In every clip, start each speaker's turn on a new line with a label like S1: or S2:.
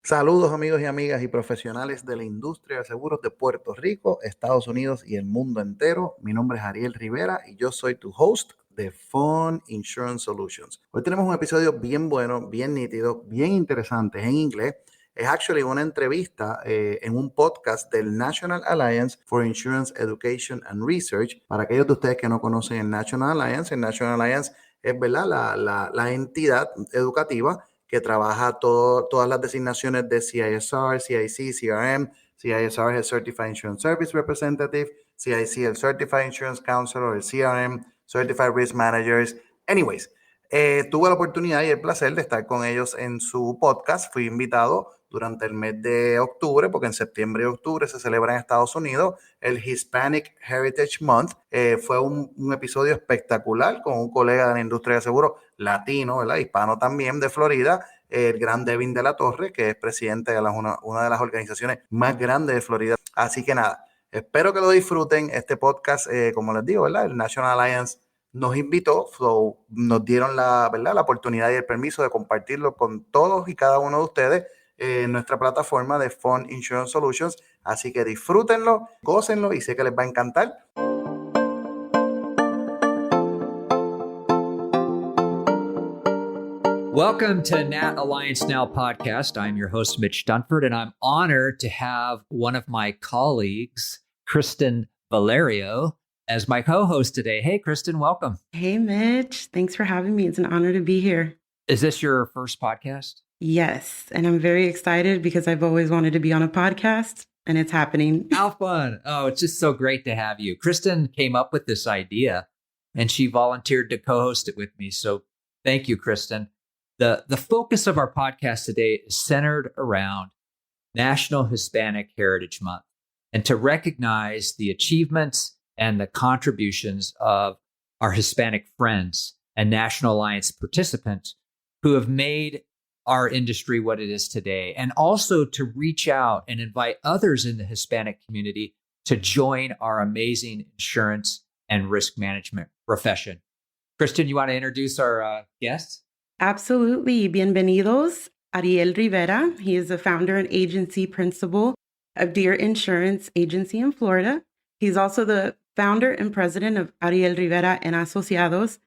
S1: Saludos amigos y amigas y profesionales de la industria de seguros de Puerto Rico, Estados Unidos y el mundo entero. Mi nombre es Ariel Rivera y yo soy tu host de Fun Insurance Solutions. Hoy tenemos un episodio bien bueno, bien nítido, bien interesante en inglés. Es actually una entrevista en un podcast del National Alliance for Insurance Education and Research. Para aquellos de ustedes que no conocen el National Alliance es, ¿verdad?, la entidad educativa que trabaja todas las designaciones de CISR, CIC, CRM. CISR es el Certified Insurance Service Representative, CIC el Certified Insurance Counselor, el CRM, Certified Risk Managers. Anyways, tuve la oportunidad y el placer de estar con ellos en su podcast. Fui invitado durante el mes de octubre, porque en septiembre y octubre se celebra en Estados Unidos el Hispanic Heritage Month. Fue un episodio espectacular con un colega de la industria de seguros latino, ¿verdad?, hispano también, de Florida, el gran Devin Delatorre, que es presidente de una de las organizaciones más grandes de Florida. Así que nada, espero que lo disfruten. Este podcast, como les digo, ¿verdad?, el National Alliance nos invitó, nos dieron ¿verdad?, la oportunidad y el permiso de compartirlo con todos y cada uno de ustedes en nuestra plataforma de Fun Insurance Solutions. Así que disfrútenlo, gócenlo y sé que les va a encantar.
S2: Welcome to Nat Alliance Now podcast. I'm your host, Mitch Dunford, and I'm honored to have one of my colleagues, Kryzten Valerio, as my co-host today. Hey, Kryzten, welcome.
S3: Hey, Mitch. Thanks for having me. It's an honor to be here.
S2: Is this your first podcast?
S3: Yes. And I'm very excited because I've always wanted to be on a podcast and it's happening.
S2: How fun. Oh, it's just so great to have you. Kryzten came up with this idea and she volunteered to co-host it with me. So thank you, Kryzten. The focus of our podcast today is centered around National Hispanic Heritage Month and to recognize the achievements and the contributions of our Hispanic friends and National Alliance participants who have made our industry what it is today, and also to reach out and invite others in the Hispanic community to join our amazing insurance and risk management profession. Kryzten, you want to introduce our guests?
S3: Absolutely. Bienvenidos. Ariel Rivera. He is the founder and agency principal of Deer Insurance Agency in Florida. He's also the founder and president of Ariel Rivera and Asociados.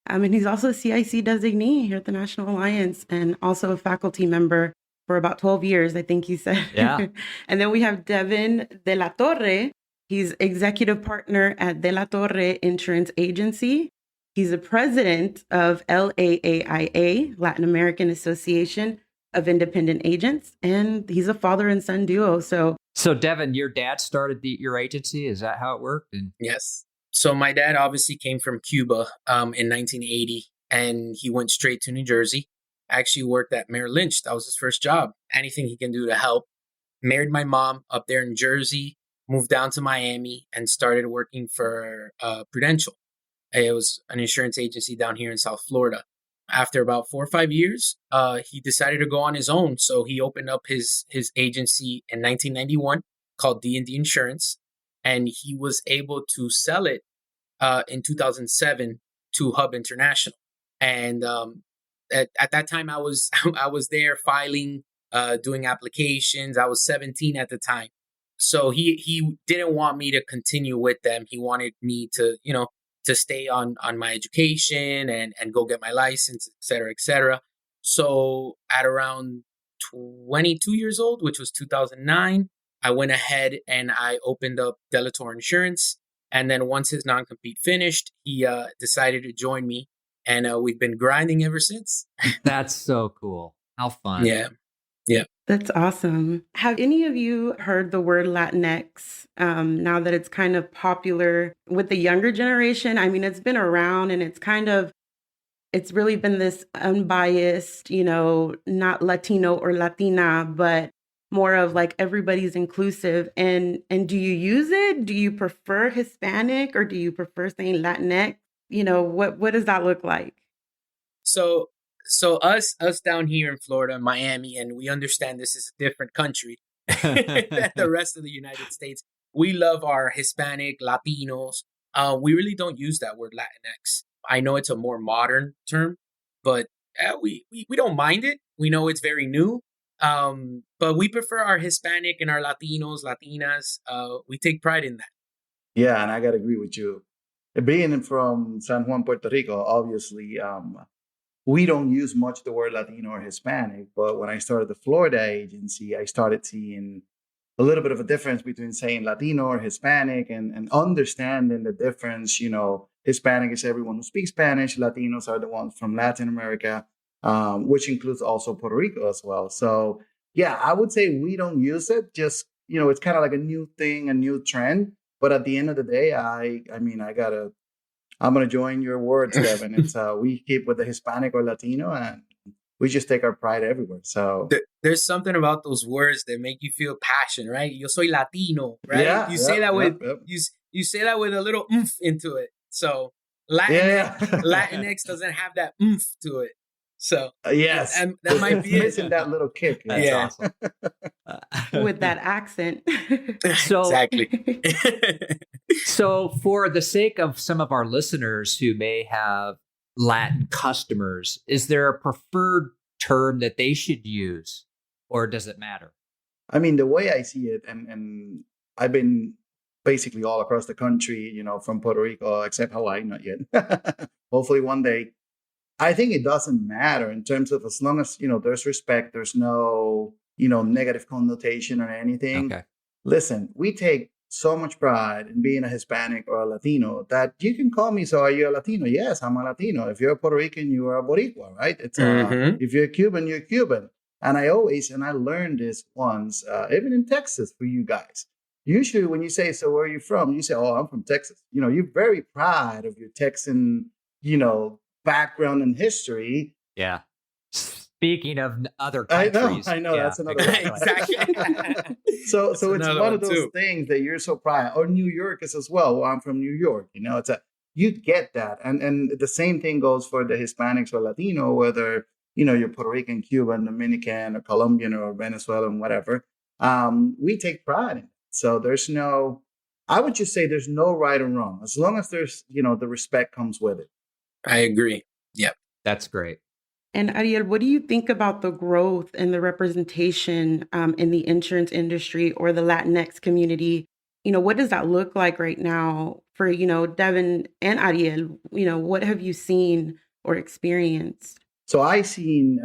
S3: And he's also a CIC designee here at the National Alliance and also a faculty member for about 12 years, I think you said.
S2: Yeah.
S3: And then we have Devin Delatorre. He's executive partner at Delatorre Insurance Agency. He's the president of LAAIA, Latin American Association of Independent Agents, and he's a father and son duo. So
S2: Devin, your dad started your agency. Is that how it worked?
S4: Yes. So my dad obviously came from Cuba in 1980, and he went straight to New Jersey. Actually worked at Merrill Lynch. That was his first job. Anything he can do to help. Married my mom up there in Jersey, moved down to Miami, and started working for Prudential. It was an insurance agency down here in South Florida. After about 4 or 5 years, he decided to go on his own. So he opened up his agency in 1991 called D&D Insurance. And he was able to sell it in 2007 to Hub International. And at that time, I was there filing, doing applications. I was 17 at the time. So he didn't want me to continue with them. He wanted me to, to stay on my education and go get my license, et cetera, et cetera. So at around 22 years old, which was 2009, I went ahead and I opened up Delatorre Insurance. And then once his non-compete finished, he decided to join me. And we've been grinding ever since.
S2: That's so cool. How fun.
S4: Yeah.
S3: that's awesome. Have any of you heard the word Latinx now that it's kind of popular with the younger generation? I mean, it's been around and it's really been this unbiased, not Latino or Latina, but more of like everybody's inclusive. And do you use it? Do you prefer Hispanic or do you prefer saying Latinx? What does that look like?
S4: So us down here in Florida, Miami, and we understand this is a different country than the rest of the United States. We love our Hispanic, Latinos. We really don't use that word Latinx. I know it's a more modern term, but we don't mind it. We know it's very new. But we prefer our Hispanic and our Latinos, Latinas. We take pride in that.
S1: Yeah, and I gotta agree with you. Being from San Juan, Puerto Rico, obviously, we don't use much the word Latino or Hispanic. But when I started the Florida agency, I started seeing a little bit of a difference between saying Latino or Hispanic and understanding the difference. Hispanic is everyone who speaks Spanish. Latinos are the ones from Latin America, which includes also Puerto Rico as well. So, yeah, I would say we don't use it. Just, it's kind of like a new thing, a new trend. But at the end of the day, I'm going to join your words, Devin. It's we keep with the Hispanic or Latino, and we just take our pride everywhere. So
S4: there's something about those words that make you feel passion, right? Yo soy Latino, right?
S1: Yeah,
S4: you say that with
S1: yep.
S4: you say that with a little oomph into it. So Latinx doesn't have that oomph to it. So
S1: yes,
S4: and that might be
S1: missing that little kick.
S2: That's awesome.
S3: With that accent.
S2: So
S4: exactly.
S2: So for the sake of some of our listeners who may have Latin customers, is there a preferred term that they should use, or does it matter?
S1: I mean, the way I see it, and I've been basically all across the country, from Puerto Rico, except Hawaii, not yet. Hopefully one day. I think it doesn't matter in terms of as long as, there's respect, there's no, negative connotation or anything.
S2: Okay.
S1: Listen, we take so much pride in being a Hispanic or a Latino that you can call me, so are you a Latino? Yes, I'm a Latino. If you're a Puerto Rican, you are a Boricua, right? It's if you're Cuban, you're Cuban. And I learned this once, even in Texas for you guys. Usually when you say, so where are you from? You say, oh, I'm from Texas. You're very proud of your Texan, background and history.
S2: Yeah. Speaking of other countries.
S1: I know. Yeah, that's another one.
S4: Exactly.
S1: So it's one of those things that you're so proud. Or New York is as well. Well, I'm from New York. You get that. And the same thing goes for the Hispanics or Latino, whether, you're Puerto Rican, Cuban, Dominican, or Colombian, or Venezuelan, whatever. We take pride in it. So I would just say there's no right or wrong, as long as there's, the respect comes with it.
S4: I agree. Yep.
S2: That's great.
S3: And Ariel, what do you think about the growth and the representation in the insurance industry or the Latinx community? What does that look like right now for, Devin and Ariel? What have you seen or experienced?
S1: So I've seen,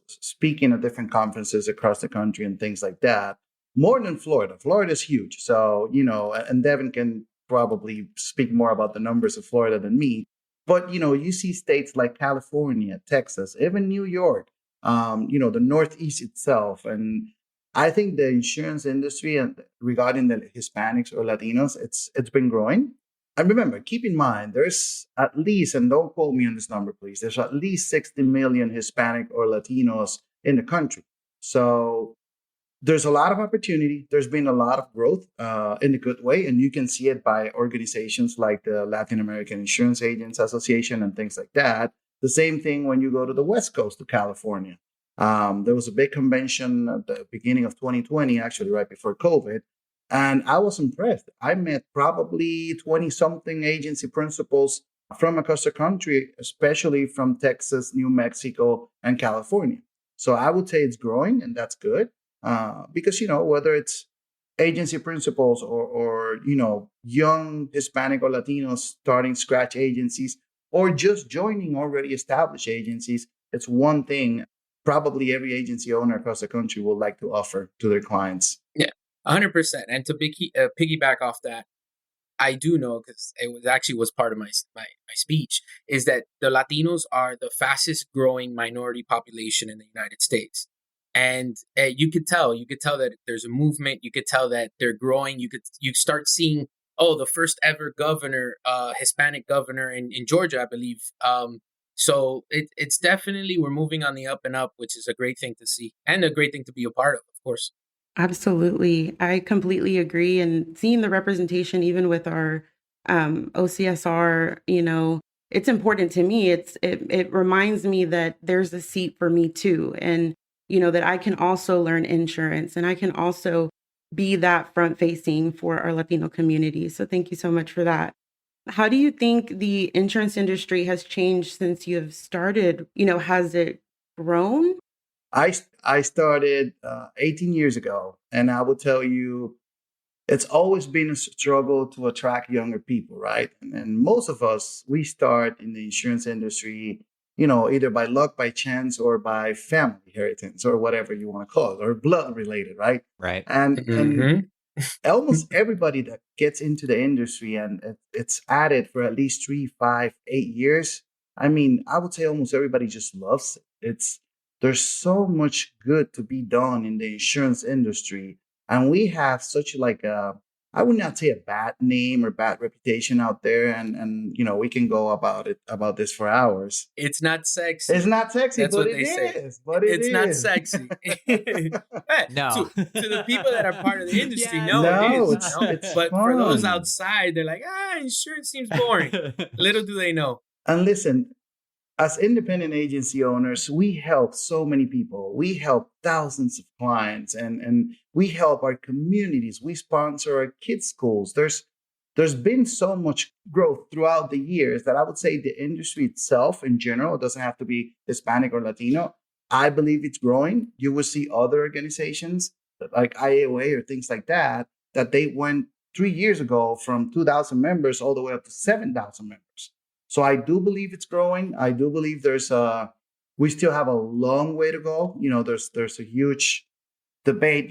S1: speaking at different conferences across the country and things like that, more than Florida. Florida's huge. So, and Devin can probably speak more about the numbers of Florida than me. But, you see states like California, Texas, even New York, the Northeast itself. And I think the insurance industry and regarding the Hispanics or Latinos, it's been growing. And remember, keep in mind, there's at least, and don't quote me on this number, please, there's at least 60 million Hispanic or Latinos in the country. So there's a lot of opportunity. There's been a lot of growth in a good way. And you can see it by organizations like the Latin American Insurance Agents Association and things like that. The same thing when you go to the West Coast, to California. There was a big convention at the beginning of 2020, actually right before COVID. And I was impressed. I met probably 20-something agency principals from across the country, especially from Texas, New Mexico, and California. So I would say it's growing, and that's good. Because, whether it's agency principals or young Hispanic or Latinos starting scratch agencies or just joining already established agencies, it's one thing probably every agency owner across the country would like to offer to their clients.
S4: Yeah, 100%. And to piggyback off that, I do know, because it was part of my speech, is that the Latinos are the fastest growing minority population in the United States. And you could tell that there's a movement. You could tell that they're growing. You start seeing, the first ever governor, Hispanic governor in Georgia, I believe. So it's definitely, we're moving on the up and up, which is a great thing to see and a great thing to be a part of course.
S3: Absolutely. I completely agree. And seeing the representation, even with our OCSR, it's important to me. It reminds me that there's a seat for me too. And that I can also learn insurance and I can also be that front facing for our Latino community. So thank you so much for that. How do you think the insurance industry has changed since you have started? Has it grown?
S1: I started 18 years ago, and I will tell you, it's always been a struggle to attract younger people, right? And most of us, we start in the insurance industry, either by luck, by chance, or by family inheritance, or whatever you want to call it, or blood related, right?
S2: Right.
S1: And almost everybody that gets into the industry and it's at it for at least 3, 5, 8 years. I mean, I would say almost everybody just loves it. There's so much good to be done in the insurance industry, and we have such like I would not say a bad name or bad reputation out there, and we can go about this for hours.
S4: It's not sexy.
S1: It's not sexy,
S4: That's
S1: but
S4: what they say.
S1: it's
S4: not sexy.
S2: No.
S4: To the people that are part of the industry,
S2: Yeah,
S4: no, it is.
S1: it's
S4: But for those
S1: fun.
S4: outside, they're like, insurance seems boring. Little do they know.
S1: And listen, as independent agency owners, we help so many people. We help thousands of clients, and we help our communities. We sponsor our kids' schools. There's been so much growth throughout the years that I would say the industry itself in general, it doesn't have to be Hispanic or Latino. I believe it's growing. You will see other organizations like IAOA or things like that they went 3 years ago from 2,000 members all the way up to 7,000 members. So I do believe it's growing. I do believe we still have a long way to go. There's a huge debate,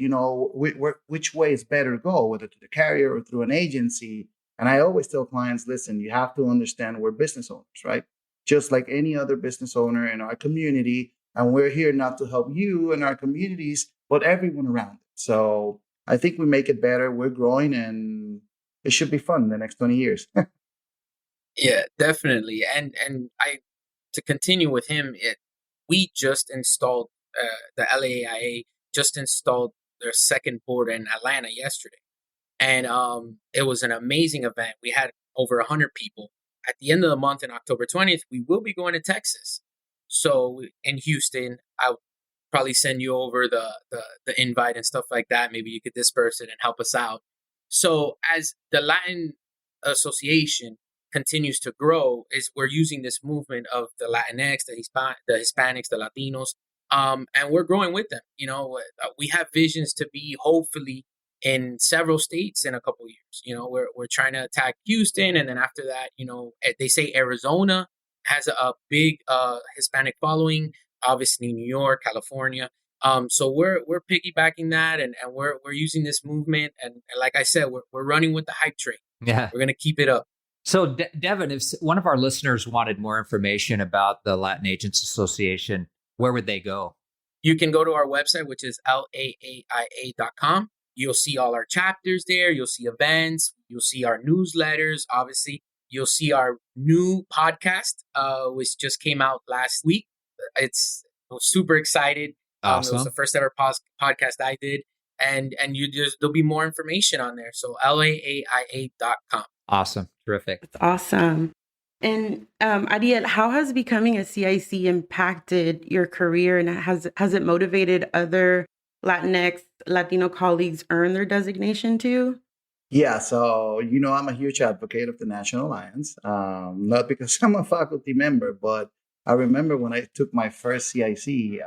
S1: which way is better to go, whether to the carrier or through an agency. And I always tell clients, listen, you have to understand we're business owners, right? Just like any other business owner in our community. And we're here not to help you and our communities, but everyone around it. So I think we make it better. We're growing, and it should be fun in the next 20 years.
S4: Yeah, definitely. And to continue with him, we just installed the LAIA just installed their second board in Atlanta yesterday, and it was an amazing event. We had over 100 people. At the end of the month, in October 20th, we will be going to Texas. So in Houston, I'll probably send you over the invite and stuff like that. Maybe you could disperse it and help us out. So as the Latin Association continues to grow, is we're using this movement of the Latinx, the Hispanics, the Latinos, and we're growing with them. We have visions to be hopefully in several states in a couple of years. We're trying to attack Houston, and then after that, they say Arizona has a big Hispanic following. Obviously, New York, California. So we're piggybacking that, and we're using this movement, and like I said, we're running with the hype train.
S2: Yeah,
S4: we're gonna keep it up.
S2: So, Devin, if one of our listeners wanted more information about the Latin Agents Association, where would they go?
S4: You can go to our website, which is LAAIA.com. You'll see all our chapters there. You'll see events. You'll see our newsletters. Obviously, you'll see our new podcast, which just came out last week. I was super excited.
S2: Awesome.
S4: It was the first ever podcast I did. And there'll be more information on there. So LAAIA.com.
S2: Awesome. Terrific.
S3: That's awesome. And Ariel, how has becoming a CIC impacted your career, and has it motivated other Latinx, Latino colleagues earn their designation too?
S1: Yeah, so I'm a huge advocate of the National Alliance, not because I'm a faculty member, but I remember when I took my first CIC,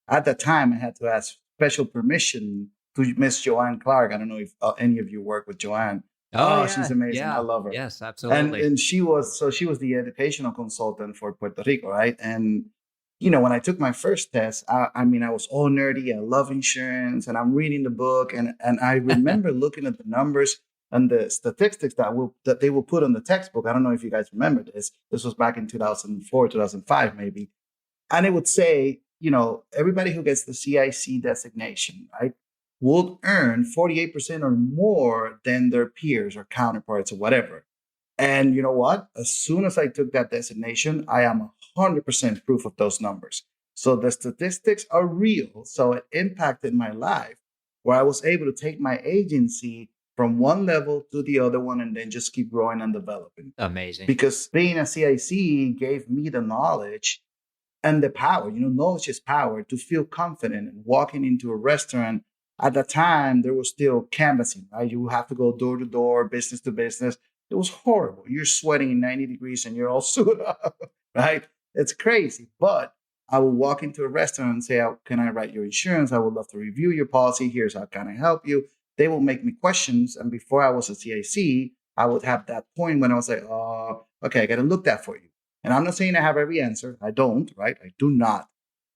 S1: at that time I had to ask special permission to Miss Joanne Clark. I don't know if any of you work with Joanne. Oh, yeah. She's amazing. Yeah. I love her.
S2: Yes, absolutely.
S1: And she was the educational consultant for Puerto Rico, right? And, when I took my first test, I was all nerdy. I love insurance, and I'm reading the book. And I remember looking at the numbers and the statistics that they will put on the textbook. I don't know if you guys remember this. This was back in 2004, 2005, maybe. And it would say, everybody who gets the CIC designation, right, will earn 48% or more than their peers or counterparts or whatever. And you know what? As soon as I took that designation, I am 100% proof of those numbers. So the statistics are real. So it impacted my life, where I was able to take my agency from one level to the other one and then just keep growing and developing.
S2: Amazing.
S1: Because being a CIC gave me the knowledge and the power. Knowledge is power, to feel confident in walking into a restaurant. At that time, there was still canvassing, right? You have to go door to door, business to business. It was horrible. You're sweating in 90 degrees and you're all suited up, right? It's crazy. But I will walk into a restaurant and say, "Oh, can I write your insurance? I would love to review your policy. Here's how can I help you." They will make me questions. And before I was a CIC, I would have that point when I was like, "Oh, okay, I got to look that for you." And I'm not saying I have every answer. I don't, right? I do not.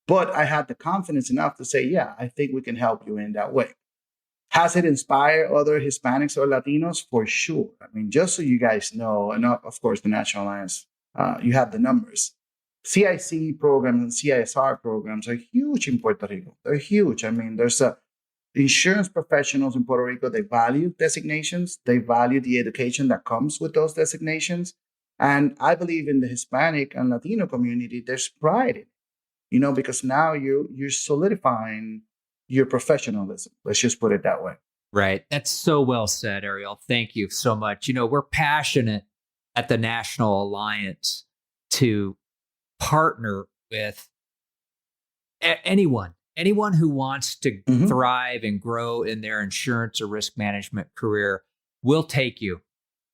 S1: But I had the confidence enough to say, yeah, I think we can help you in that way. Has it inspired other Hispanics or Latinos? For sure. I mean, just so you guys know, and of course, the National Alliance, you have the numbers. CIC programs and CISR programs are huge in Puerto Rico. They're huge. I mean, there's insurance professionals in Puerto Rico. They value designations. They value the education that comes with those designations. And I believe in the Hispanic and Latino community, there's pride in it, because now you're solidifying your professionalism. Let's just put it that way.
S2: Right. That's so well said, Ariel. Thank you so much. We're passionate at the National Alliance to partner with anyone who wants to thrive and grow in their insurance or risk management career. We'll take you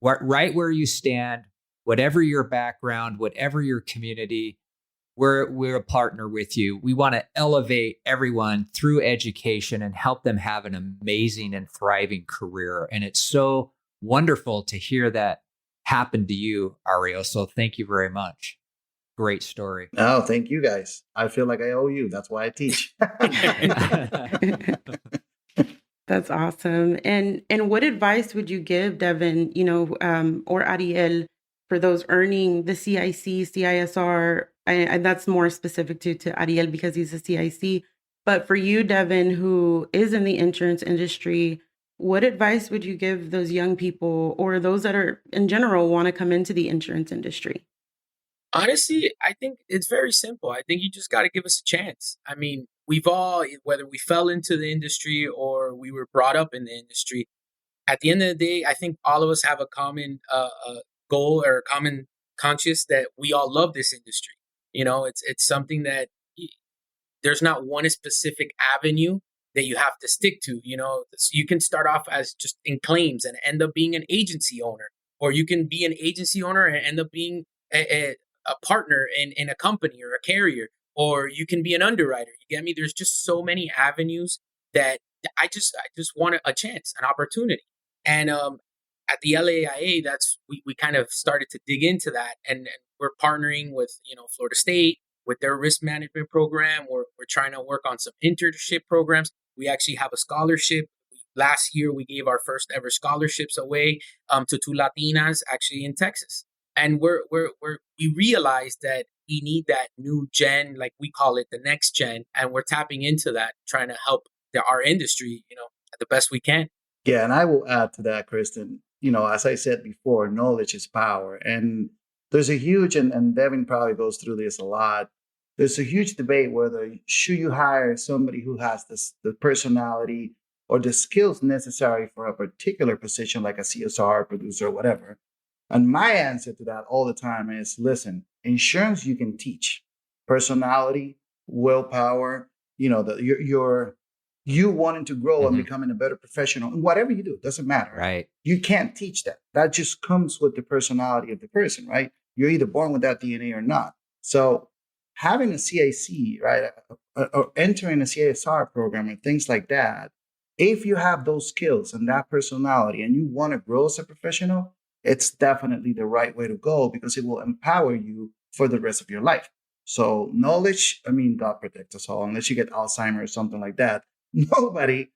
S2: right where you stand, whatever your background, whatever your community. We're a partner with you. We want to elevate everyone through education and help them have an amazing and thriving career. And it's so wonderful to hear that happen to you, Ariel. So thank you very much. Great story.
S1: Oh, thank you guys. I feel like I owe you. That's why I teach.
S3: That's awesome. And what advice would you give, Devin, or Ariel, for those earning the CIC, CISR, and that's more specific to Ariel because he's a CIC. But for you, Devin, who is in the insurance industry, what advice would you give those young people or those that are in general want to come into the insurance industry?
S4: Honestly, I think it's very simple. I think you just got to give us a chance. I mean, we've all, whether we fell into the industry or we were brought up in the industry, at the end of the day, I think all of us have a common goal or a common conscious that we all love this industry. It's something that there's not one specific avenue that you have to stick to. You can start off as just in claims and end up being an agency owner, or you can be an agency owner and end up being a partner in a company or a carrier, or you can be an underwriter. You get me? There's just so many avenues that I just want a chance, an opportunity. And at the LAIA, we kind of started to dig into that, and we're partnering with Florida State with their risk management program. We're trying to work on some internship programs. We actually have a scholarship. Last year, we gave our first ever scholarships away to 2 Latinas actually in Texas. And we realized that we need that new gen, like we call it the next gen, and we're tapping into that, trying to help our industry, the best we can.
S1: Yeah, and I will add to that, Kryzten. As I said before, knowledge is power, and there's a huge, and Devin probably goes through this a lot. There's a huge debate whether should you hire somebody who has the personality or the skills necessary for a particular position, like a CSR producer or whatever. And my answer to that all the time is, listen, insurance you can teach. Personality, willpower, you wanting to grow and becoming a better professional, and whatever you do, doesn't matter.
S2: Right.
S1: You can't teach that. That just comes with the personality of the person, right? You're either born with that DNA or not. So having a CIC, right, or entering a CISR program and things like that, if you have those skills and that personality and you want to grow as a professional, it's definitely the right way to go because it will empower you for the rest of your life. So knowledge, God protect us all, unless you get Alzheimer's or something like that. Nobody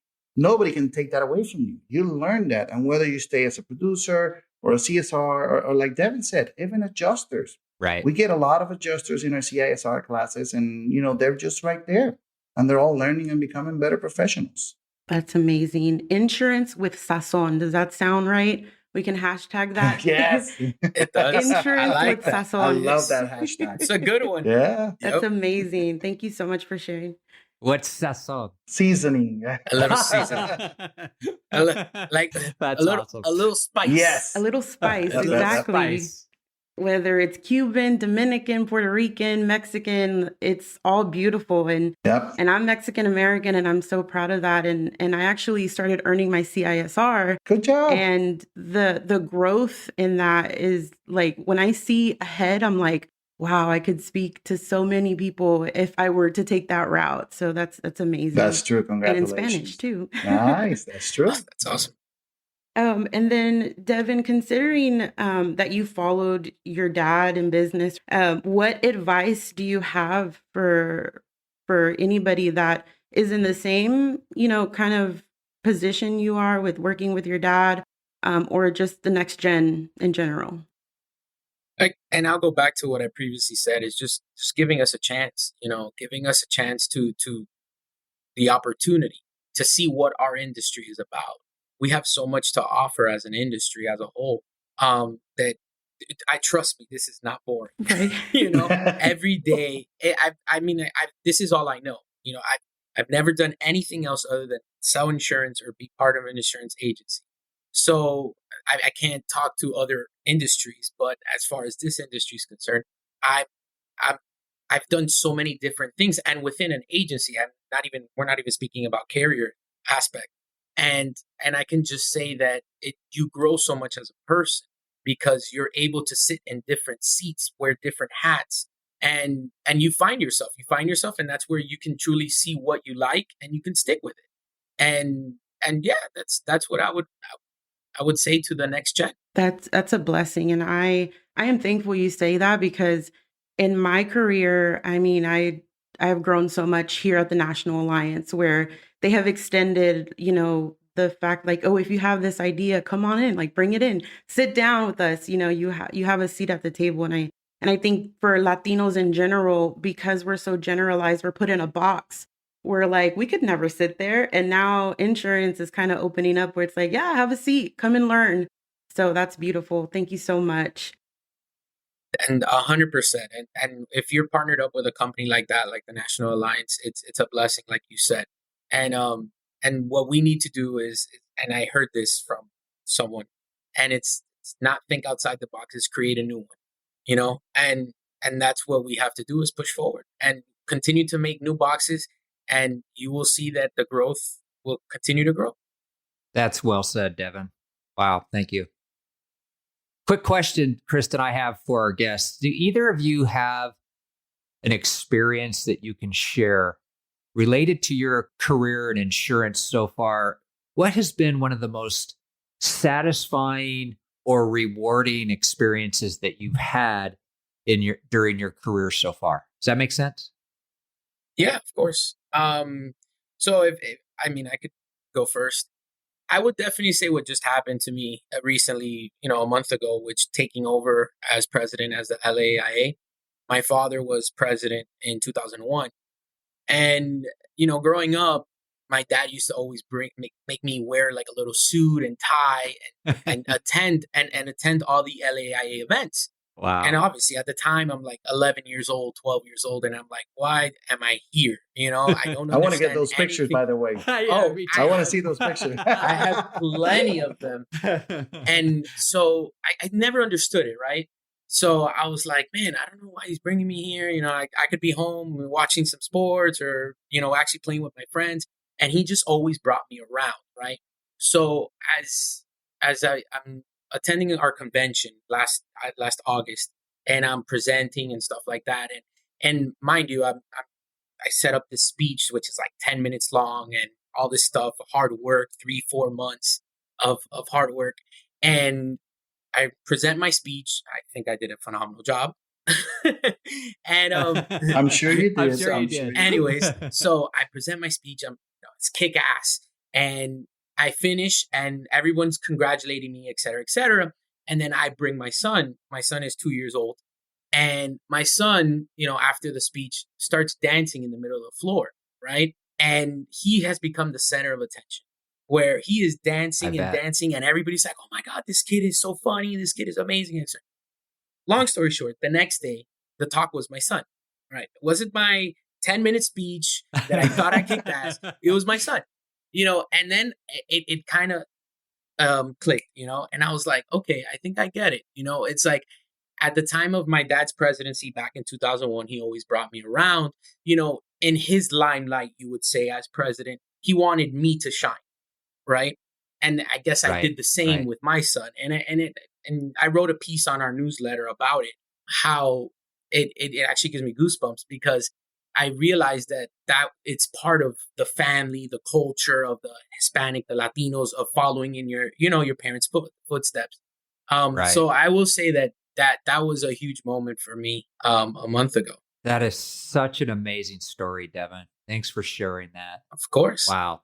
S1: can take that away from you. You learn that. And whether you stay as a producer or a CSR or like Devin said, even adjusters.
S2: Right.
S1: We get a lot of adjusters in our CISR classes and, they're just right there and they're all learning and becoming better professionals.
S3: That's amazing. Insurance with sazon. Does that sound right? We can hashtag that.
S1: Yes,
S4: it does.
S3: Insurance
S4: like
S3: with
S4: that.
S3: sazon.
S1: I love that hashtag.
S4: It's a good one.
S1: Yeah.
S3: That's amazing. Thank you so much for sharing.
S2: What's sazon?
S1: Seasoning.
S4: A little seasoning.
S2: That's awesome.
S4: A little spice.
S1: Yes.
S3: A little spice,
S1: A little
S3: exactly.
S2: Spice.
S3: Whether it's Cuban, Dominican, Puerto Rican, Mexican, it's all beautiful. And I'm Mexican American, and I'm so proud of that. And I actually started earning my CISR.
S1: Good job.
S3: And the growth in that is like when I see ahead, I'm like, wow, I could speak to so many people if I were to take that route. So that's amazing.
S1: That's true.
S3: And in Spanish
S1: Congratulations.
S3: too.
S1: Nice. That's true.
S4: That's awesome.
S3: And then Devin, considering that you followed your dad in business, what advice do you have for anybody that is in the same, kind of position you are with working with your dad, or just the next gen in general?
S4: And I'll go back to what I previously said, is just giving us a chance, giving us a chance to the opportunity to see what our industry is about. We have so much to offer as an industry as a whole, that I trust me, this is not boring.
S3: Right.
S4: Every day, this is all I know. I've never done anything else other than sell insurance or be part of an insurance agency. So I can't talk to other industries, but as far as this industry is concerned, I've done so many different things, and within an agency, we're not even speaking about carrier aspect. And I can just say that you grow so much as a person because you're able to sit in different seats, wear different hats, and you find yourself, and that's where you can truly see what you like and you can stick with it. And yeah, that's what I would say to the next gen.
S3: That's a blessing. And I am thankful you say that, because in my career, I have grown so much here at the National Alliance, where they have extended, the fact like, oh, if you have this idea, come on in, like bring it in, sit down with us. You have a seat at the table. And I think for Latinos in general, because we're so generalized, we're put in a box. We're like, we could never sit there. And now insurance is kind of opening up where it's like, yeah, have a seat, come and learn. So that's beautiful. Thank you so much.
S4: And 100%. And if you're partnered up with a company like that, like the National Alliance, it's a blessing, like you said. And what we need to do is, and I heard this from someone, and it's not think outside the box, it's create a new one, and that's what we have to do, is push forward and continue to make new boxes, and you will see that the growth will continue to grow.
S2: That's well said, Devin. Wow. Thank you. Quick question, Kryzten, I have for our guests. Do either of you have an experience that you can share related to your career in insurance so far? What has been one of the most satisfying or rewarding experiences that you've had during your career so far? Does that make sense?
S4: Yeah, of course. So if I could go first. I would definitely say what just happened to me recently, a month ago, which taking over as president as the LAIA. My father was president in 2001. And, growing up, my dad used to always make me wear like a little suit and tie and attend all the LAIA events.
S2: Wow.
S4: And obviously at the time I'm like 11 years old, 12 years old. And I'm like, why am I here? I don't understand.
S1: I want to get those pictures, by the way.
S4: Yeah,
S1: I want to see those pictures.
S4: I have plenty of them. And so I never understood it, right? So I was like, man, I don't know why he's bringing me here. I could be home watching some sports or, actually playing with my friends. And he just always brought me around, right? So as I'm attending our convention last August, and I'm presenting and stuff like that. And mind you, I set up this speech, which is like 10 minutes long and all this stuff, hard work, 3-4 months of hard work. And I present my speech. I think I did a phenomenal job. And
S1: I'm sure you did.
S2: I'm sure you did.
S4: Anyways, so I present my speech. It's kick ass. And I finish and everyone's congratulating me, et cetera, et cetera. And then I bring my son. My son is 2 years old. And my son, after the speech, starts dancing in the middle of the floor, right? And he has become the center of attention, where he is dancing and dancing. And everybody's like, oh my God, this kid is so funny. This kid is amazing. Long story short, the next day, the talk was my son, right? It wasn't my 10-minute speech that I thought I kicked ass. It was my son. And then it kind of clicked, and I was like, okay, I think I get it. It's like at the time of my dad's presidency back in 2001, he always brought me around, in his limelight, you would say, as president, he wanted me to shine. Right. And I guess I did the same with my son. And I wrote a piece on our newsletter about it, how it actually gives me goosebumps because I realized that it's part of the family, the culture of the Hispanic, the Latinos, of following in your parents' footsteps.
S2: Right.
S4: So I will say that was a huge moment for me a month ago.
S2: That is such an amazing story, Devin. Thanks for sharing that.
S4: Of course.
S2: Wow.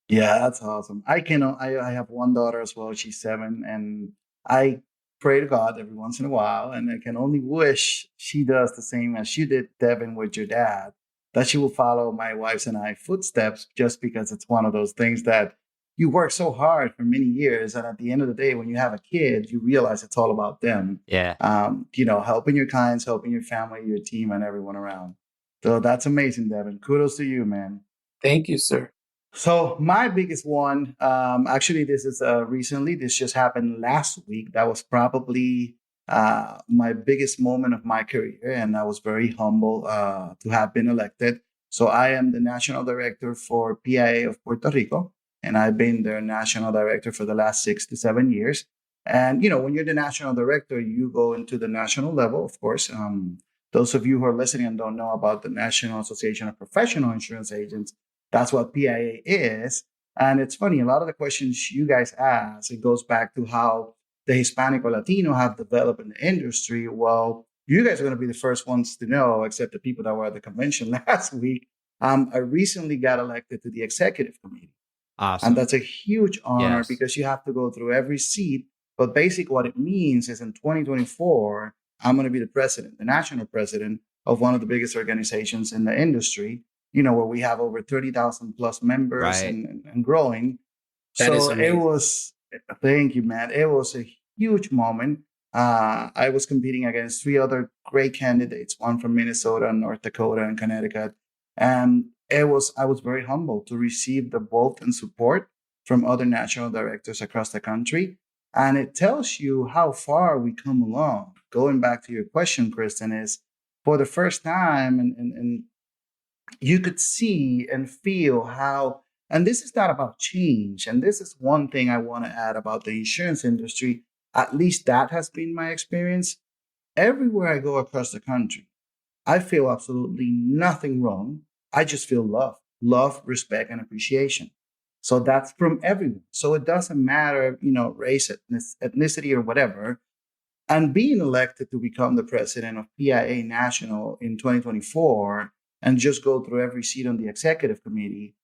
S1: Yeah, that's awesome. I have one daughter as well. She's 7, and I pray to God every once in a while, and I can only wish she does the same as you did, Devin, with your dad, that she will follow my wife's and I footsteps, just because it's one of those things that you work so hard for many years, and at the end of the day, when you have a kid, you realize it's all about them.
S2: Yeah.
S1: Helping your clients, helping your family, your team, and everyone around. So that's amazing, Devin. Kudos to you, man.
S4: Thank you, sir.
S1: So my biggest one, actually, this is recently. This just happened last week. That was probably my biggest moment of my career, and I was very humble to have been elected. So I am the national director for PIA of Puerto Rico, and I've been their national director for the last 6 to 7 years. And when you're the national director, you go into the national level, of course. Those of you who are listening and don't know about the National Association of Professional Insurance Agents, that's what PIA is. And it's funny, a lot of the questions you guys ask, it goes back to how the Hispanic or Latino have developed in the industry. Well, you guys are going to be the first ones to know, except the people that were at the convention last week. I recently got elected to the executive committee.
S2: Awesome.
S1: And that's a huge honor
S2: Yes.
S1: because you have to go through every seat. But basically what it means is in 2024, I'm going to be the president, the national president of one of the biggest organizations in the industry, where we have over 30,000 plus members
S2: Right.
S1: and growing.
S4: That is
S1: So it
S4: amazing.
S1: was, thank you, man. It was a huge moment. I was competing against 3 other great candidates, one from Minnesota, North Dakota, and Connecticut. And I was very humbled to receive the vote and support from other national directors across the country. And it tells you how far we come along. Going back to your question, Kryzten, is for the first time, and you could see and feel how, and this is not about change. And this is one thing I want to add about the insurance industry. At least that has been my experience. Everywhere I go across the country, I feel absolutely nothing wrong. I just feel love, respect, and appreciation. So that's from everyone. So it doesn't matter, race, ethnicity, or whatever. And being elected to become the president of PIA National in 2024 and just go through every seat on the executive committee,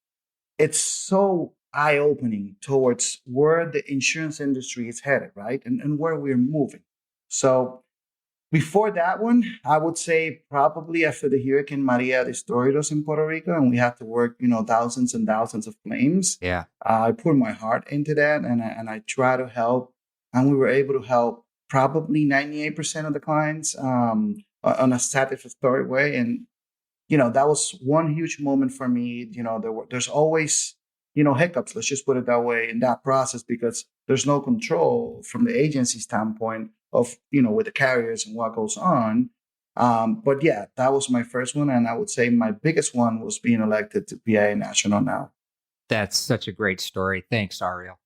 S1: it's so eye-opening towards where the insurance industry is headed, right? And where we're moving. So before that one, I would say probably after the Hurricane Maria destroyed us in Puerto Rico, and we had to work, thousands and thousands of claims.
S2: Yeah.
S1: I put my heart into that, and I try to help, and we were able to help probably 98% of the clients on a satisfactory way. And that was one huge moment for me. There's always hiccups. Let's just put it that way in that process, because there's no control from the agency standpoint of with the carriers and what goes on. But yeah, that was my first one, and I would say my biggest one was being elected to PIA National now.
S2: That's such a great story. Thanks, Ariel.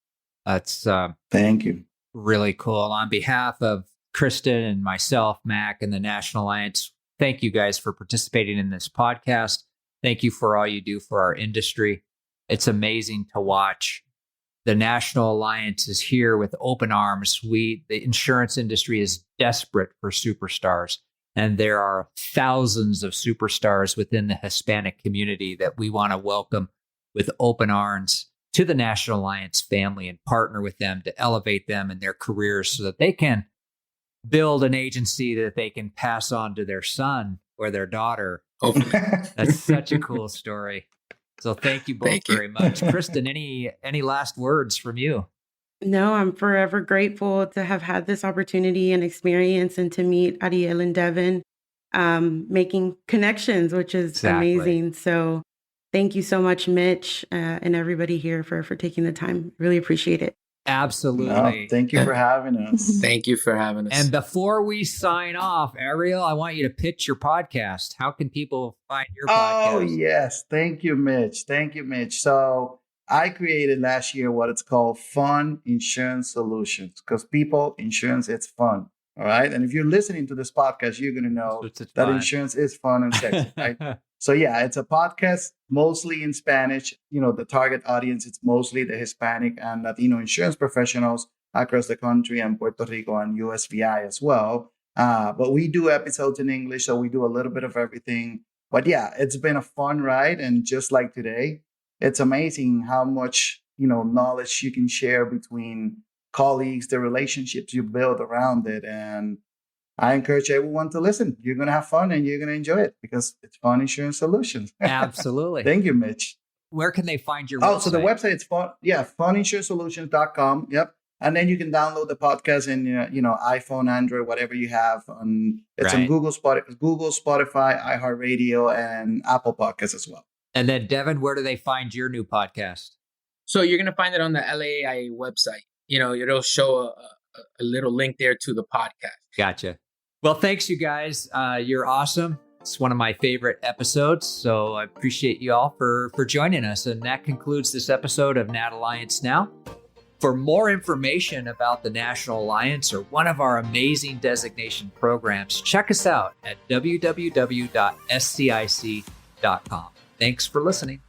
S2: That's
S1: Thank you.
S2: really cool. On behalf of Kryzten and myself, Mac, and the National Alliance, thank you guys for participating in this podcast. Thank you for all you do for our industry. It's amazing to watch. The National Alliance is here with open arms. The insurance industry is desperate for superstars, and there are thousands of superstars within the Hispanic community that we want to welcome with open arms to the National Alliance family and partner with them to elevate them in their careers so that they can build an agency that they can pass on to their son or their daughter. That's such a cool story. So thank you both very much. Kryzten, any last words from you?
S3: No, I'm forever grateful to have had this opportunity and experience and to meet Ariel and Devin, making connections, which is
S2: Exactly.
S3: amazing. So thank you so much, Mitch, and everybody here for taking the time. Really appreciate it.
S2: Absolutely.
S1: No, thank you for having us.
S4: Thank you for having us.
S2: And before we sign off, Ariel, I want you to pitch your podcast. How can people find your podcast?
S1: Oh, yes. Thank you, Mitch. Thank you, Mitch. So I created last year what it's called Fun Insurance Solutions, because insurance, it's fun. All right. And if you're listening to this podcast, you're going to know that insurance is fun and sexy, right? So yeah, it's a podcast mostly in Spanish. The target audience, it's mostly the Hispanic and Latino insurance professionals across the country and Puerto Rico and USVI as well. But we do episodes in English, so we do a little bit of everything. But yeah, it's been a fun ride. And just like today, it's amazing how much, knowledge you can share between colleagues, the relationships you build around it. And I encourage everyone to listen. You're going to have fun and you're going to enjoy it because it's Fun Insurance Solutions.
S2: Absolutely.
S1: Thank you, Mitch.
S2: Where can they find your website?
S1: So the website is funinsurancesolutions.com. Yep. And then you can download the podcast in, iPhone, Android, whatever you have. It's on Google, Spotify, iHeartRadio, and Apple Podcasts as well.
S2: And then, Devin, where do they find your new podcast?
S4: So you're going to find it on the LAIA website. It'll show a little link there to the podcast.
S2: Gotcha. Well, thanks, you guys. You're awesome. It's one of my favorite episodes. So I appreciate you all for joining us. And that concludes this episode of Nat Alliance Now. For more information about the National Alliance or one of our amazing designation programs, check us out at www.scic.com. Thanks for listening.